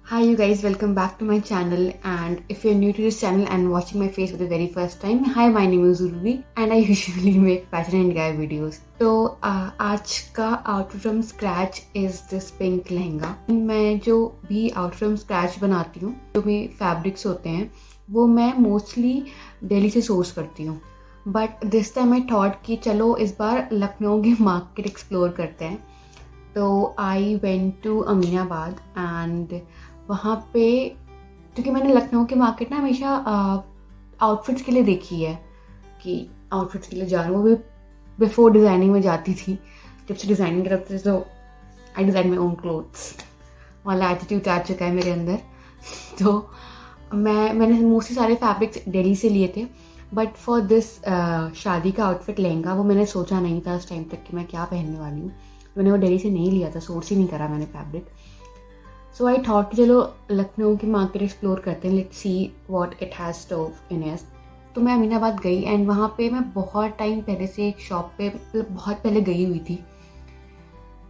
Hi you guys, welcome back to my channel, and if you're new to this channel and watching my face for the very first time, hi, my name is Urvi and I usually make fashion and guy videos. तो आज का outfit from scratch is this pink lehenga. मैं जो भी outfit from scratch बनाती हूँ, जो भी फैब्रिक्स होते हैं वो मैं मोस्टली दिल्ली से सोर्स करती हूँ, but this time I thought कि चलो इस बार लखनऊ की मार्केट एक्सप्लोर करते हैं। तो I went to Aminabad and वहाँ पे, क्योंकि मैंने लखनऊ की मार्केट ना हमेशा आउटफिट्स के लिए देखी है कि आउटफिट्स के लिए जा रही हूँ, वो भी बिफोर डिज़ाइनिंग में जाती थी। जब से डिज़ाइनिंग करते थे तो आई डिज़ाइन माई ओन क्लोथ्स वाला एटीट्यूड आ चुका है मेरे अंदर। तो मैंने मोस्टली सारे फैब्रिक्स दिल्ली से लिए थे, बट फॉर दिस शादी का आउटफिट लहंगा वो मैंने सोचा नहीं था उस टाइम तक कि मैं क्या पहनने वाली हूँ। मैंने वो दिल्ली से नहीं लिया था, सोर्स ही नहीं करा मैंने फैब्रिक। सो आई थॉट चलो लखनऊ की मार्केट एक्सप्लोर करते हैं, let's see what it has to in it. तो मैं अमीनाबाद गई एंड वहाँ पे मैं बहुत टाइम पहले से एक शॉप पे, मतलब बहुत पहले गई हुई थी।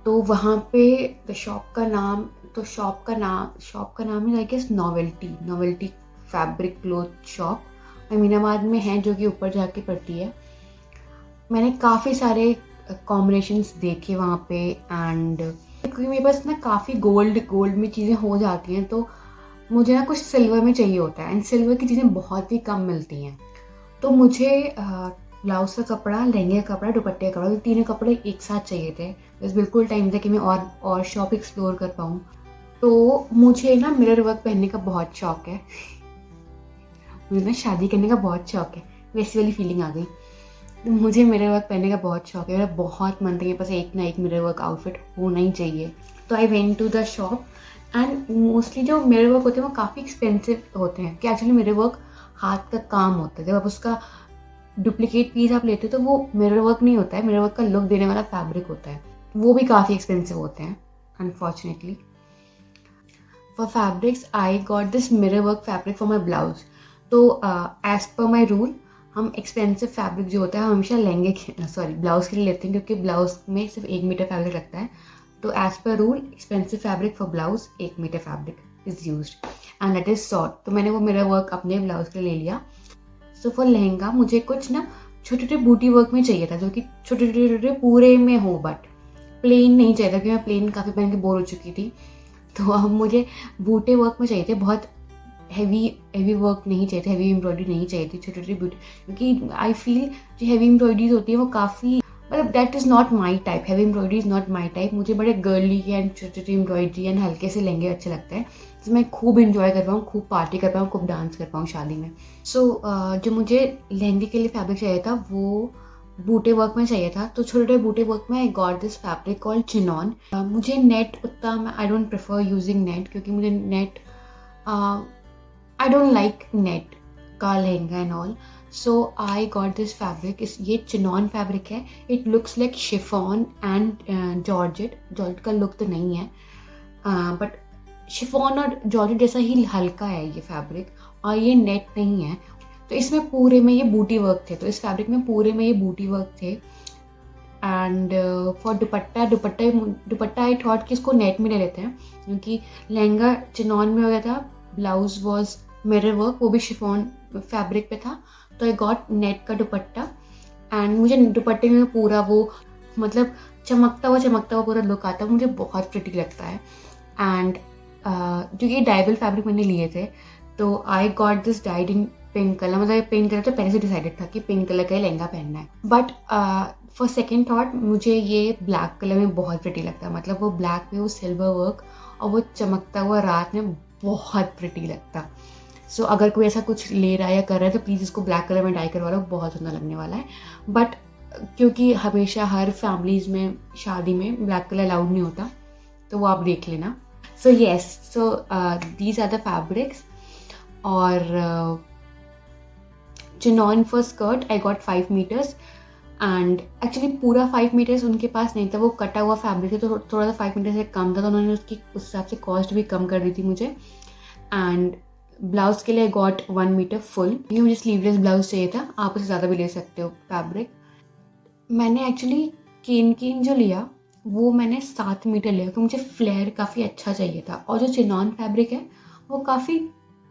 तो वहाँ पे शॉप का नाम है I guess novelty fabric cloth shop Aminabad में है, जो कि ऊपर जाके पड़ती है। मैंने काफ़ी सारे कॉम्बिनेशंस देखे वहाँ पे, एंड क्योंकि मेरे पास ना काफ़ी गोल्ड में चीज़ें हो जाती हैं, तो मुझे ना कुछ सिल्वर में चाहिए होता है, एंड सिल्वर की चीज़ें बहुत ही कम मिलती हैं। तो मुझे ब्लाउज का कपड़ा, लहंगे का कपड़ा, दुपट्टे का कपड़ा, तो तीनों कपड़े एक साथ चाहिए थे। बस बिल्कुल टाइम था कि मैं और शॉप एक्सप्लोर कर पाऊँ। तो मुझे ना मिरर वर्क पहनने का बहुत शौक है। मुझे ना शादी करने का बहुत शौक है, वैसी वाली फीलिंग आ गई। तो मुझे मिरर वर्क पहनने का बहुत शौक है, मेरा बहुत मन था कि बस एक ना एक मिरर वर्क आउटफिट होना ही चाहिए। तो I went to the shop and mostly जो मिरर वर्क होते हैं वो काफ़ी एक्सपेंसिव होते हैं, कि एक्चुअली मिरर वर्क हाथ का काम होता है। जब आप उसका डुप्लीकेट पीस आप लेते हो तो वो मिरर वर्क नहीं होता है, मिरर वर्क का लुक देने वाला फैब्रिक होता है, वो भी काफ़ी एक्सपेंसिव होते हैं unfortunately. For fabrics I got this mirror work fabric for my blouse. तो एज पर माई रूल हम एक्सपेंसिव फैब्रिक जो होता है हम हमेशा ब्लाउज के लिए लेते हैं, क्योंकि ब्लाउज में सिर्फ 1 मीटर फैब्रिक लगता है। तो as per rule expensive fabric for blouse 1 metre fabric is used and that is short. तो मैंने वो मिरर वर्क अपने ब्लाउज के लिए ले लिया। सो फॉर लहंगा मुझे कुछ ना छोटे छोटे बूटी वर्क में चाहिए था, जो कि छोटे छोटे पूरे में हो, बट प्लेन नहीं चाहिए था, क्योंकि मैं प्लेन काफ़ी पहन के बोर हो चुकी थी। तो अब मुझे बूटे वर्क में चाहिए थे, बहुत हैवी वर्क नहीं चाहिए थे, हैवी एम्ब्रॉयडरी नहीं चाहिए थी, छोटी छोटी ब्यूटी। क्योंकि आई फील जो हैवी एम्ब्रॉयडरीज होती है वो काफ़ी, मतलब that is not my type, heavy embroidery is not my type. मुझे बड़े गर्ली एंड छोटी छोटी एम्ब्रॉयडरी एंड हल्के से लहंगे अच्छे लगते हैं, जिसमें मैं खूब इंजॉय कर पाऊँ, खूब पार्टी कर पाऊँ, खूब डांस कर पाऊँ शादी में। सो जो मुझे लहंगे के लिए फैब्रिक चाहिए था वो बूटे वर्क में चाहिए था। तो छोटे छोटे बूटे वर्क में आई got this fabric called chinon. मुझे नेट उतना, I don't prefer using net, क्योंकि मुझे net I don't like net का lehenga and all. So I got this fabric, ये चिनॉन फैब्रिक है। It looks like chiffon and georgette का look तो नहीं है, बट शिफॉन और जॉर्जेट जैसा ही हल्का है ये फैब्रिक, और ये नेट नहीं है। तो इसमें पूरे में ये बूटी वर्क थे, तो इस फैब्रिक में पूरे में ये बूटी वर्क थे। And for dupatta I thought कि इसको नेट में ले लेते हैं, क्योंकि लहंगा चिनॉन में हो गया था, ब्लाउज वॉज मिरर वर्क, वो भी शिफॉन फैब्रिक पे था। तो आई गॉट नेट का दुपट्टा, एंड मुझे दुपट्टे में पूरा वो, मतलब चमकता हुआ पूरा लुक आता है, मुझे बहुत प्रिटी लगता है। एंड जो ये डाइबल फैब्रिक मैंने लिए थे, तो आई got this died in pink colour. मतलब पिंक कलर तो पहले से डिसाइडेड था कि पिंक कलर का ही लहंगा पहनना है, बट फॉर सेकेंड थॉट मुझे ये ब्लैक कलर में बहुत प्रिटी लगता है। मतलब वो ब्लैक में वो सिल्वर वर्क और वो चमकता हुआ रात में बहुत प्रिटी लगता। सो अगर कोई ऐसा कुछ ले रहा है या कर रहा है तो प्लीज़ इसको ब्लैक कलर में डाई करवा लो, बहुत सुंदर लगने वाला है। बट क्योंकि हमेशा हर फैमिलीज़ में शादी में ब्लैक कलर अलाउड नहीं होता, तो वो आप देख लेना। So yes, so these are the fabrics. और chiffon for skirt I got 5 metres, and actually पूरा 5 मीटर्स उनके पास नहीं था, वो कटा हुआ फैब्रिक है, तो थोड़ा सा 5 मीटर से कम था, तो उन्होंने उसकी उस हिसाब से कॉस्ट भी कम कर दी थी मुझे। एंड ब्लाउज के लिए गॉट 1 मीटर फुल, क्योंकि मुझे स्लीवलेस ब्लाउज चाहिए था, आप उससे ज़्यादा भी ले सकते हो फैब्रिक। मैंने एक्चुअली केन जो लिया वो मैंने 7 मीटर लिया क्योंकि मुझे फ्लेयर काफ़ी अच्छा चाहिए था। और जो चिनॉन फैब्रिक है वो काफ़ी,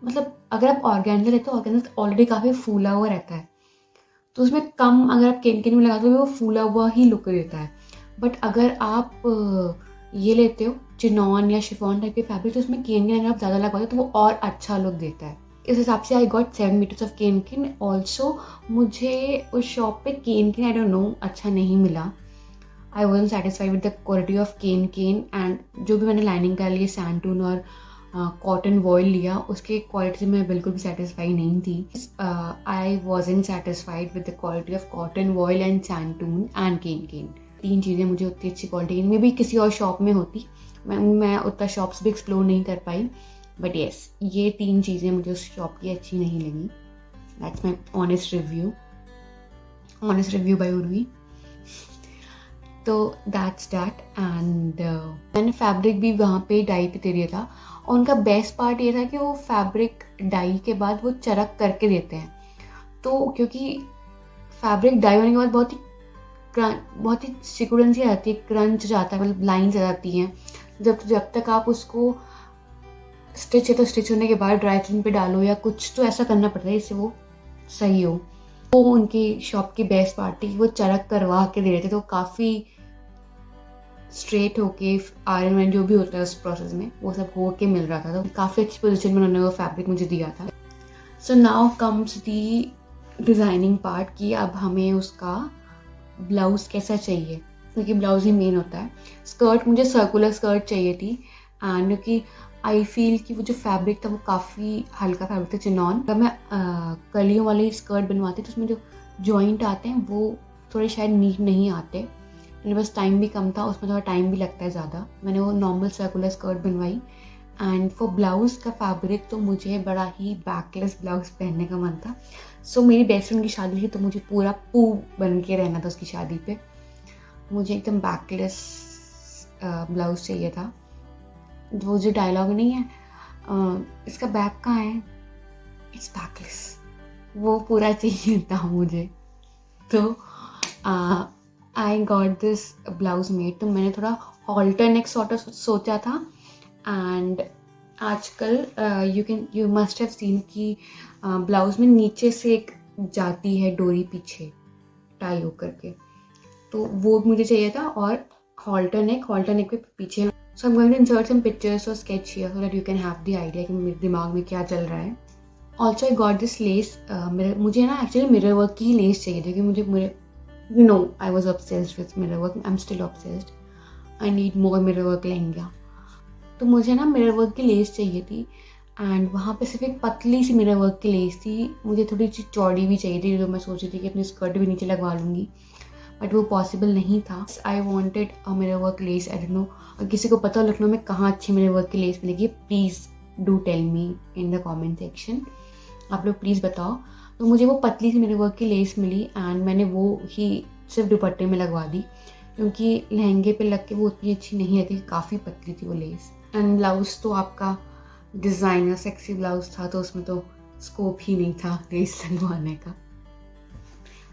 मतलब अगर आप ऑर्गेन्जा लेते हो, ऑर्गेन्जा ऑलरेडी काफ़ी फूला हुआ रहता है, तो उसमें कम अगर आप केन केन में लगाते हो वो फूला हुआ ही लुक देता है। बट अगर आप ये लेते हो चिनॉन या शिफॉन टाइप के फैब्रिक, तो उसमें केन केन अगर आप ज़्यादा लगवाते हो तो वो और अच्छा लुक देता है। इस हिसाब से I got 7 metres of cane can. Also मुझे उस शॉप पे केन केन आई डोंट नो अच्छा नहीं मिला। I wasn't satisfied with the quality of cane cane, and जो भी मैंने लाइनिंग का लिए सैंटून और कॉटन वॉयल लिया, उसके क्वालिटी से मैं बिल्कुल भी सेटिस्फाई नहीं थी। I wasn't satisfied with the quality of cotton voile and santoon and cane cane. 3 चीज़ें मुझे उतनी अच्छी क्वालिटी में भी किसी और शॉप में होती, मैं उतना शॉप्स भी एक्सप्लोर नहीं कर पाई। बट येस, ये 3 चीज़ें मुझे उस शॉप की अच्छी नहीं लगी। That's my honest review by Urvi. तो दैट्स दैट। एंड मैंने फैब्रिक भी वहाँ पे डाई पे दे दिया था, और उनका बेस्ट पार्ट ये था कि वो फैब्रिक डाई के बाद वो चरक करके देते हैं। तो क्योंकि फैब्रिक डाई होने के बाद बहुत ही सिकुड़न सी आती है, क्रंच जाता है, मतलब लाइन्स आ जाती हैं। जब तक आप उसको स्टिच है तो स्टिच होने के बाद ड्राई क्लीन पे डालो या कुछ तो ऐसा करना पड़ता है जिससे वो सही हो। वो उनकी शॉप की बेस्ट पार्ट थी, वो चरक करवा के दे रहे थे, तो काफ़ी स्ट्रेट होके आयरन वैन जो भी होता है उस प्रोसेस में वो सब हो के मिल रहा था। तो काफ़ी अच्छी पोजीशन में उन्होंने वो फैब्रिक मुझे दिया था। So now comes the designing part कि अब हमें उसका ब्लाउज़ कैसा चाहिए, क्योंकि ब्लाउज़ ही मेन होता है। स्कर्ट, मुझे सर्कुलर स्कर्ट चाहिए थी, एंड क्योंकि आई फील कि वो जो फैब्रिक था वो काफ़ी हल्का फैब्रिक था चिनॉन। जब मैं कलियों वाली स्कर्ट बनवाती तो उसमें जो जॉइंट आते हैं वो थोड़े शायद नीट नहीं आते। मेरे पास टाइम भी कम था, उसमें थोड़ा टाइम भी लगता है ज़्यादा। मैंने वो नॉर्मल सर्कुलर स्कर्ट बनवाई। एंड फॉर ब्लाउज़ का फैब्रिक तो मुझे बड़ा ही बैकलेस ब्लाउज़ पहनने का मन था। सो मेरी बेस्ट फ्रेंड की शादी थी, तो मुझे पूरा पू बन के रहना था उसकी शादी पे। मुझे एकदम बैकलेस ब्लाउज़ चाहिए था। वो जो डायलॉग नहीं है इसका बैक कहाँ है, इट्स बैकलेस, वो पूरा चाहिए था मुझे। तो आई गॉट दिस ब्लाउज मेड। तो मैंने थोड़ा हॉल्टर नेक सॉर्ट ऑफ सोचा था। एंड आजकल यू मस्ट हैव सीन कि ब्लाउज में नीचे से एक जाती है डोरी पीछे टाई होकर के, तो वो मुझे चाहिए था। और हॉल्टर नेक पे पीछे। So I am going to insert some pictures और sketch here so that you can have the idea कि मेरे दिमाग में क्या चल रहा है। Also I got this lace. मुझे ना एक्चुअली मिरर वर्क की ही लेस चाहिए थी, क्योंकि मुझे no, I was obsessed with mirror work. I'm still obsessed. I need more mirror work lehenga. तो मुझे ना मिरर वर्क की लेस चाहिए थी, एंड वहाँ पे सिर्फ एक पतली सी मिरर वर्क की लेस थी। मुझे थोड़ी सी चौड़ी भी चाहिए थी, जो मैं सोच रही थी कि अपनी स्कर्ट भी नीचे लगवा लूँगी, बट वो पॉसिबल नहीं था। I wanted a mirror work lace. I don't know, अगर किसी को पता हो लखनऊ में कहाँ अच्छी मिरर वर्क की लेस मिलेगी, please do tell me in the comment section. आप लोग प्लीज़ बताओ। तो मुझे वो पतली सी मिरर वर्क की लेस मिली, एंड मैंने वो ही सिर्फ दुपट्टे में लगवा दी, क्योंकि लहंगे पे लग के वो उतनी अच्छी नहीं रहती, काफ़ी पतली थी वो लेस। एंड ब्लाउज़ तो आपका डिज़ाइनर सेक्सी ब्लाउज़ था, तो उसमें तो स्कोप ही नहीं था लेस लगवाने का।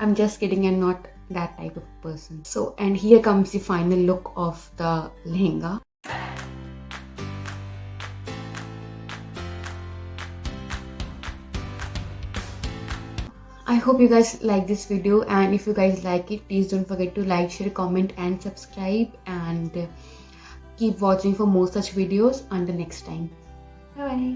I am just kidding, I am not that type of person. So, and here comes the final look of the lehenga. I hope you guys like this video, and if you guys like it, please don't forget to like, share, comment and subscribe, and keep watching for more such videos. Until next time, bye bye.